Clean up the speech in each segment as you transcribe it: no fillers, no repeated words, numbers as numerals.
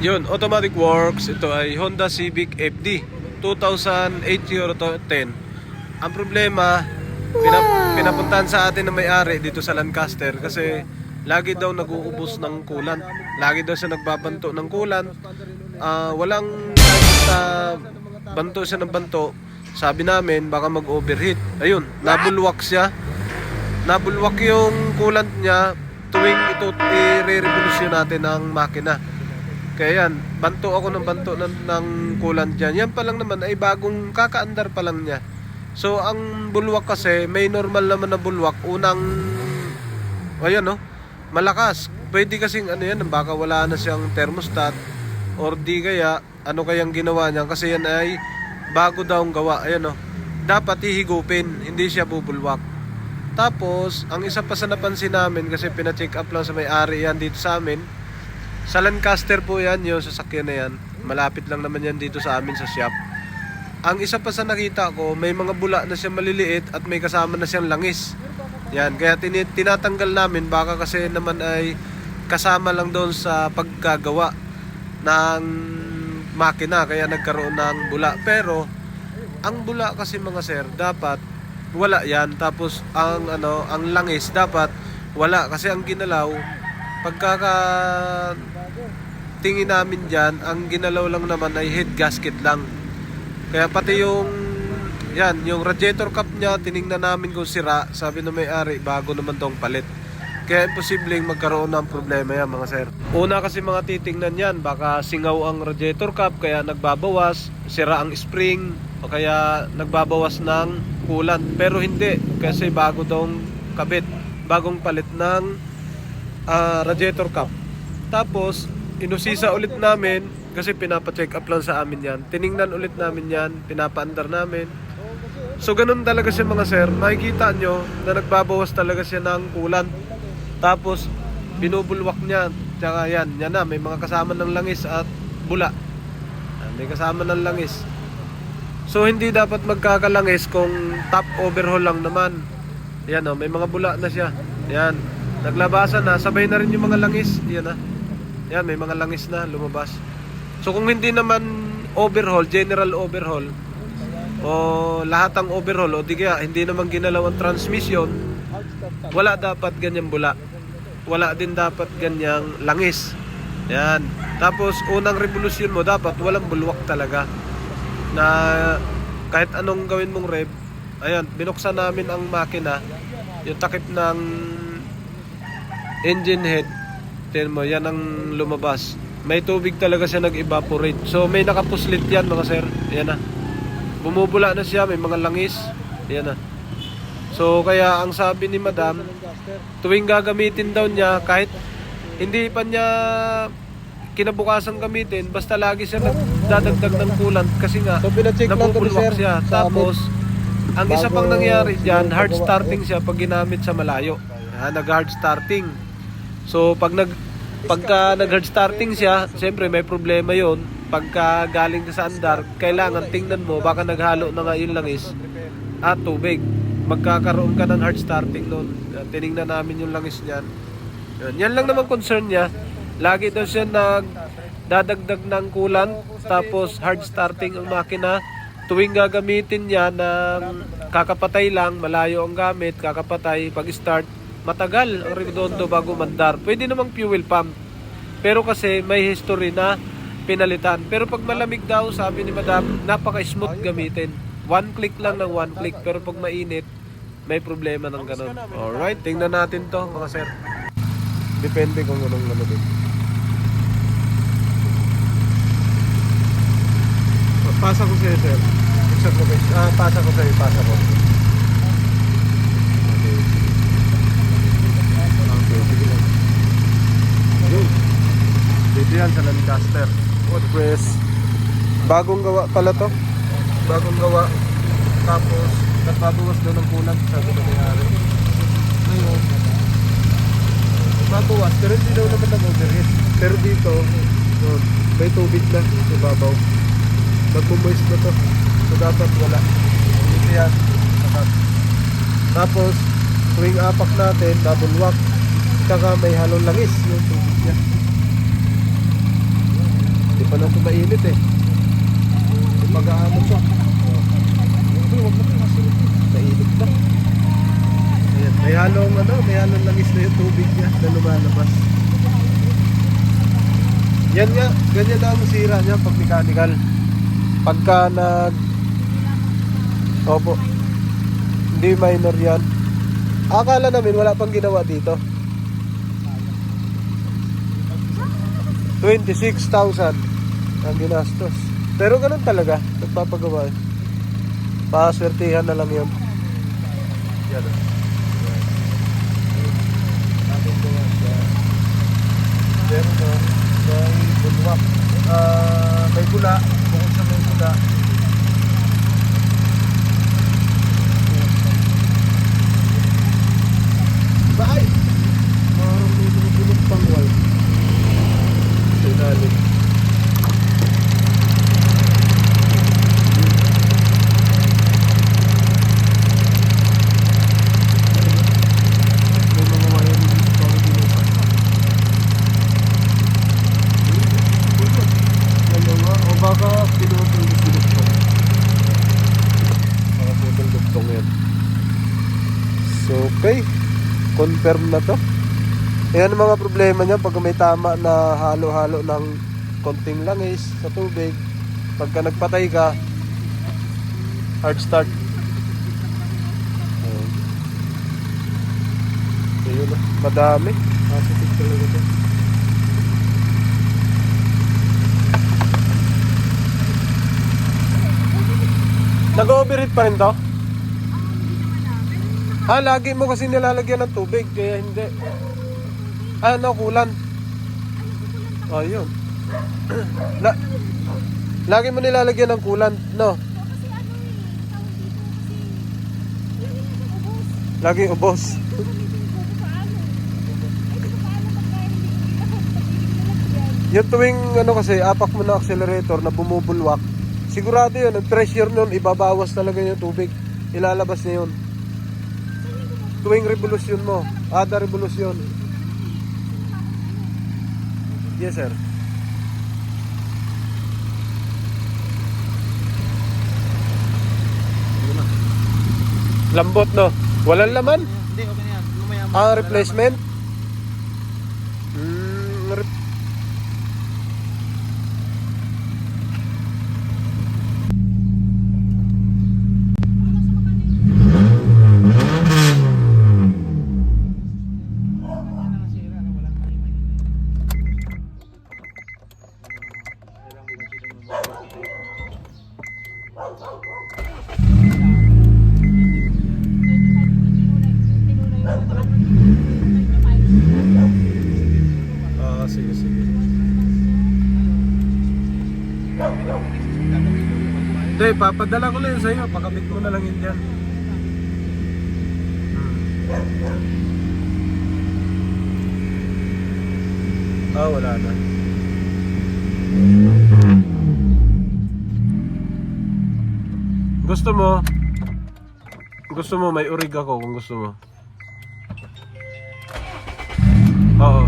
Yun, automatic works. Ito ay Honda Civic FD 2008 Euro 10. Ang problema, pinapuntahan sa atin na may-ari dito sa Lancaster kasi lagi daw nag-uubos ng coolant. Lagi daw siya nagbabanto ng coolant. Walang basta banto siya ng banto. Sabi namin baka mag-overheat. Ayun, nabulwak siya. Nabulwak yung coolant niya tuwing ito i-revolution natin ang makina. Kaya yan, banto ako ng banto ng coolant dyan. Yan pa lang naman ay bagong kakaandar pa lang niya. So ang bulwak kasi, may normal naman na bulwak. Unang, ayan no, malakas. Pwede kasing ano yan, baka wala na siyang thermostat. Or di kaya, ano kayang ginawa niya. Kasi yan ay bago daw ang gawa. Ayan no, dapat ihigupin, hindi siya bubulwak. Tapos, ang isa pa sa napansin namin, kasi pina-check up lang sa may-ari yan dito sa amin. Sa Lancaster po yan, yung sasakyan na yan. Malapit lang naman yan dito sa amin sa shop. Ang isa pa sa nakita ko, may mga bula na siya maliliit at may kasama na siyang langis. Yan, kaya tinatanggal namin, baka kasi naman ay kasama lang doon sa pagkagawa ng makina, kaya nagkaroon ng bula. Pero, ang bula kasi mga sir, dapat wala yan. Tapos, ang langis, dapat wala. Kasi ang ginalaw, tingin namin dyan, ang ginalaw lang naman ay head gasket lang. Kaya pati yung radiator cap niya, tiningnan namin kung sira. Sabi na may-ari, bago naman tong palit. Kaya imposibleng magkaroon ng problema yan mga sir. Una kasi mga titingnan yan, baka singaw ang radiator cap, kaya nagbabawas, sira ang spring, o kaya nagbabawas ng coolant. Pero hindi, kasi bago daw kabit, bagong palit ng radiator cap. Tapos inusisa ulit namin kasi pinapa-check up lang sa amin yan. Tiningnan ulit namin yan, pinapa-andar namin. So ganun talaga siya mga sir. Makikita nyo na nagbabawas talaga siya ng coolant. Tapos binubulwak niya. Tsaka yan na, may mga kasama ng langis at bula. May kasama ng langis. So hindi dapat magkakalangis kung top overhaul lang naman. Yan may mga bula na siya. Yan, naglabasan na, sabay na rin yung mga langis. Yan yan, may mga langis na lumabas. So kung hindi naman overhaul, general overhaul, o lahat ang overhaul, o di kaya hindi naman ginalaw ang transmission, wala dapat ganyang bula. Wala din dapat ganyang langis. Yan. Tapos unang revolusyon mo, dapat walang bulwak talaga. Na kahit anong gawin mong rev, ayan, binuksan namin ang makina, yung takip ng engine head, tingnan mo, yan ang lumabas. May tubig talaga siya nag-evaporate. So may nakapuslit yan mga sir. Ayan na, bumubula na siya, may mga langis. Ayan na. So kaya ang sabi ni madam, tuwing gagamitin daw niya, kahit hindi pa niya kinabukasan gamitin, basta lagi siya nagdadagdag ng coolant kasi nga nabubulwak siya. Tapos ang isa pang nangyari dyan, hard starting siya pag ginamit sa malayo. Nag-hard starting. So pagka nag-hard starting siya, siyempre may problema yon. Pagka galing ka sa andar, kailangan tingnan mo, baka naghalo na nga yung langis at tubig. Magkakaroon ka ng hard starting noon. Tinignan namin yung langis niyan. Yan lang naman concern niya. Lagi daw siya nagdadagdag ng coolant, tapos hard starting ang makina. Tuwing gagamitin niya ng kakapatay lang, malayo ang gamit, kakapatay, pag-start, matagal ang redondo bago mandar. Pwede namang fuel pump. Pero kasi may history na pinalitan. Pero pag malamig daw, sabi ni madam, napaka-smooth gamitin. One click lang ng one click. Pero pag mainit, may problema ng ganun. Alright, tingnan natin to mga sir. Depende kung anong din. Pasa ko sa'yo sir. Pasa ko sa'yo, pasa ko. Sige lang. Dito yan sa Lancaster. Press. Bagong gawa pala to. Bagong gawa. Tapos nagbabawas daw ng coolant, sabi na nangyari. Ngayon babawas, pero hindi daw naman nag-overheat. Pero dito may tubig na sa babaw. Magpumoist na to. So dapat wala. Dito yan. Tapos tuwing apak natin, nabulwak. Tsaka may halong langis yung tubig niya. pa na ito mainit eh. Pag-aano siya. Mainit na. Ayan, may halong langis na yung tubig niya na lumalabas. Yan nga, ganyan na ang sira niya pag mechanical. Pagka opo, hindi minor yan. Akala namin wala pang ginawa dito. 26,000 ang ginastos. Pero ganun talaga, nagpapagawa. Paswertihan na lang yun. Yan o. Natin gawa siya. Pero no, may bulwak. May gula. Bukod sa may gula. Bahay! Marang may bulok pang wall. Sa ilalim. Okay, confirm na to. Ayan ang mga problema niya pag may tama na halo-halo ng konting langis sa tubig. Pagka nagpatay ka, hard start. Ayun na, madami. Positive talaga ito. Nag-overheat pa rin to? Lagi mo kasi nilalagyan ng tubig, kaya hindi. Kulan. Ayun. Lagi mo nilalagyan ng kulan, no? Lagi ubos. Yung tuwing kasi apak mo na accelerator na bumubulwak, sigurado yun, ang pressure nun, ibabawas talaga yung tubig. Ilalabas niya yun. Tuwing revolusyon mo, ada revolusyon. Yes, sir. Lambot, no? Walang laman? Hindi, okay na yan. Replacement? Sige, sige. Hindi, papadala ko na yun sa'yo. Pakabit ko na lang yun dyan. Wala na. Gusto mo may urig ako kung gusto mo. Oo.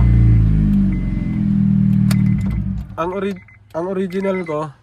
Ang original ko